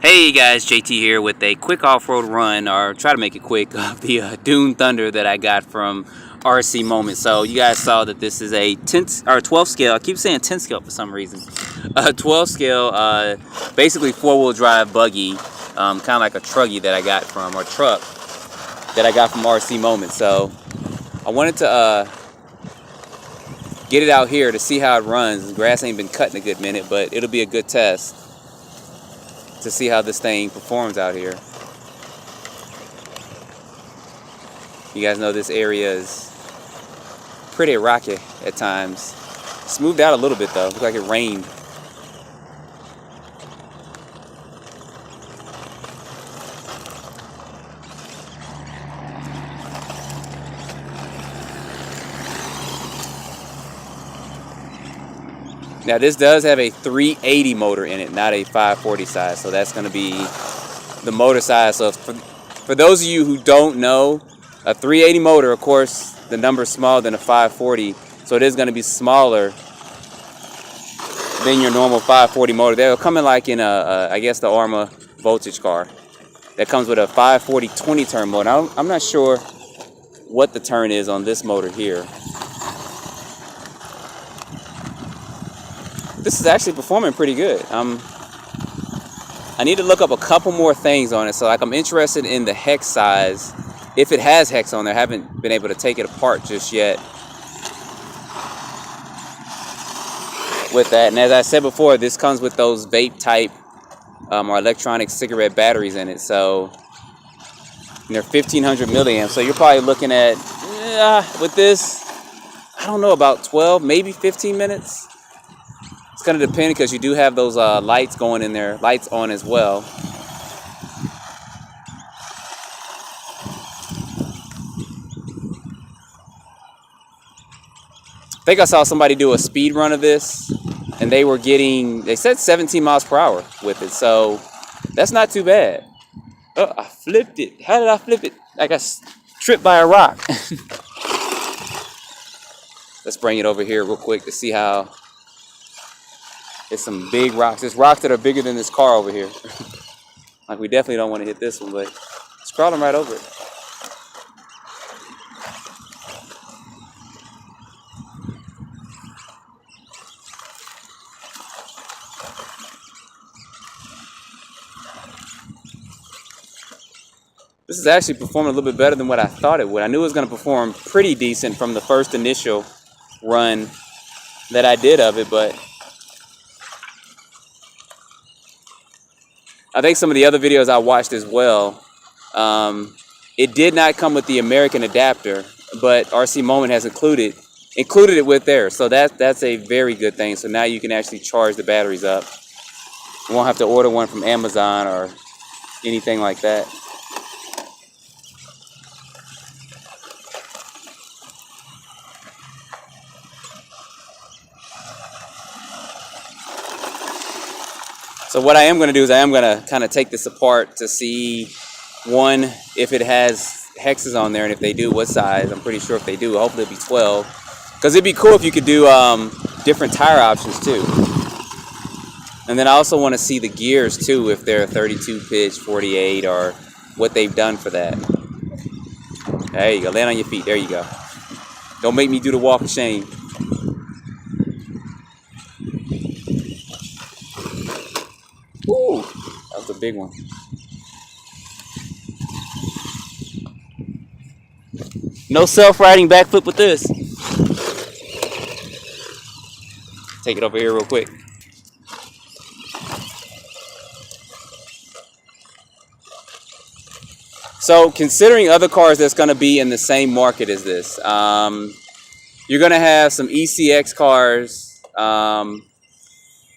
Hey guys, JT here with a quick off-road run, or try to make it quick, of the Dune Thunder that I got from RC Moment. So you guys saw that this is a 12 scale. I keep saying 10 scale for some reason. 12 scale, basically four-wheel drive buggy, kind of like a truggy that I got from, or truck that I got from RC Moment. So I wanted to get it out here to see how it runs. The grass ain't been cut in a good minute, but it'll be a good test to see how this thing performs out here. You guys know this area is pretty rocky at times. Smoothed out a little bit though. Looks like it rained. Now this does have a 380 motor in it, not a 540 size, so that's going to be the motor size. So for those of you who don't know, a 380 motor, of course, the number's smaller than a 540, so it is going to be smaller than your normal 540 motor. They'll come in like in I guess the Arma voltage car that comes with a 540 20-turn motor. I'm not sure what the turn is on this motor here. This is actually performing pretty good. I need to look up a couple more things on it. So like I'm interested in the hex size, if it has hex on there. I haven't been able to take it apart just yet with that. And as I said before, this comes with those vape type or electronic cigarette batteries in it. So they're 1500 milliamps. So you're probably looking at, with this, I don't know, about 12, maybe 15 minutes. It's going to depend because you do have those lights going in there, lights on as well. I think I saw somebody do a speed run of this, and they said 17 miles per hour with it, so that's not too bad. Oh, I flipped it. How did I flip it? I got tripped by a rock. Let's bring it over here real quick to see how. It's some big rocks. There's rocks that are bigger than this car over here. Like we definitely don't want to hit this one, but it's crawling right over it. This is actually performing a little bit better than what I thought it would. I knew it was going to perform pretty decent from the first initial run that I did of it, but I think some of the other videos I watched as well, it did not come with the American adapter, but RC Moment has included it with theirs. So that's a very good thing. So now you can actually charge the batteries up. You won't have to order one from Amazon or anything like that. So what I am going to do is I am going to kind of take this apart to see, one, if it has hexes on there, and if they do, what size. I'm pretty sure if they do, hopefully it'll be 12. Because it'd be cool if you could do different tire options too. And then I also want to see the gears too, if they're 32 pitch, 48, or what they've done for that. There you go. Land on your feet. There you go. Don't make me do the walk of shame. Ooh, that was a big one. No self-riding backflip with this. Take it over here real quick. So considering other cars that's going to be in the same market as this, you're going to have some ECX cars,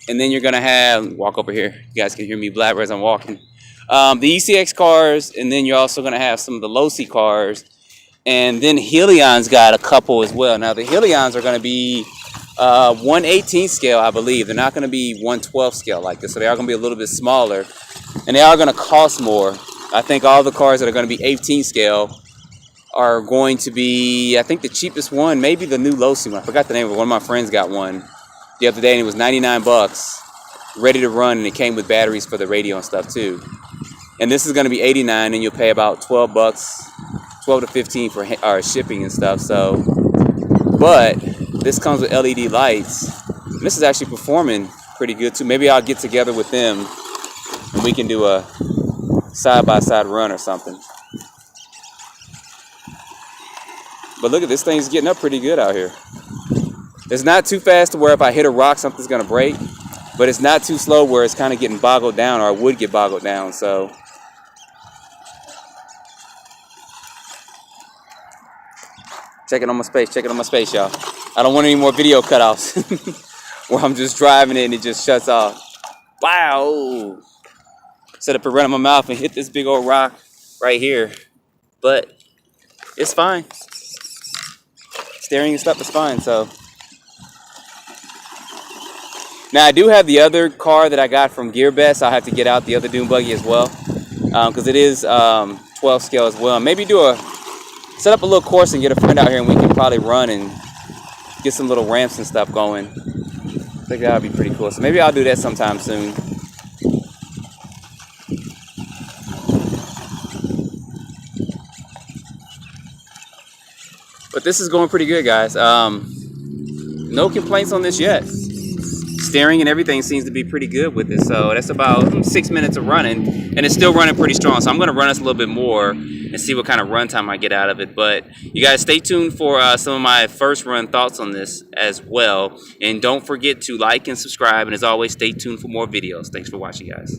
and then you're going to have, walk over here, you guys can hear me blabber as I'm walking. The ECX cars, and then you're also going to have some of the low-C cars. And then Helion's got a couple as well. Now the Helions are going to be 1/18 scale, I believe. They're not going to be 1/12 scale like this. So they are going to be a little bit smaller. And they are going to cost more. I think all the cars that are going to be 18 scale are going to be, I think the cheapest one, maybe the new low-C one. I forgot the name of it. One of my friends got one the other day, and it was 99 bucks. ready to run, and it came with batteries for the radio and stuff too. And this is going to be $89, and you'll pay about 12 bucks, 12 to 15 for shipping and stuff. So, but this comes with LED lights. And this is actually performing pretty good too. Maybe I'll get together with them and we can do a side-by-side run or something. But look at this thing's getting up pretty good out here. It's not too fast to where if I hit a rock, something's gonna break, but it's not too slow where it's kind of getting boggled down, or it would get boggled down. So check it on my space, y'all. I don't want any more video cutoffs where I'm just driving it and it just shuts off. Wow! Set up a run in my mouth and hit this big old rock right here, but it's fine. Steering and stuff is fine. So now I do have the other car that I got from GearBest. I'll have to get out the other dune buggy as well, because it is 12 scale as well. Maybe set up a little course and get a friend out here, and we can probably run and get some little ramps and stuff going. I think that would be pretty cool. So maybe I'll do that sometime soon. But this is going pretty good, guys. No complaints on this yet. Steering and everything seems to be pretty good with it. So that's about 6 minutes of running, and it's still running pretty strong. So I'm going to run this a little bit more and see what kind of run time I get out of it. But you guys stay tuned for some of my first run thoughts on this as well. And don't forget to like and subscribe. And as always, stay tuned for more videos. Thanks for watching, guys.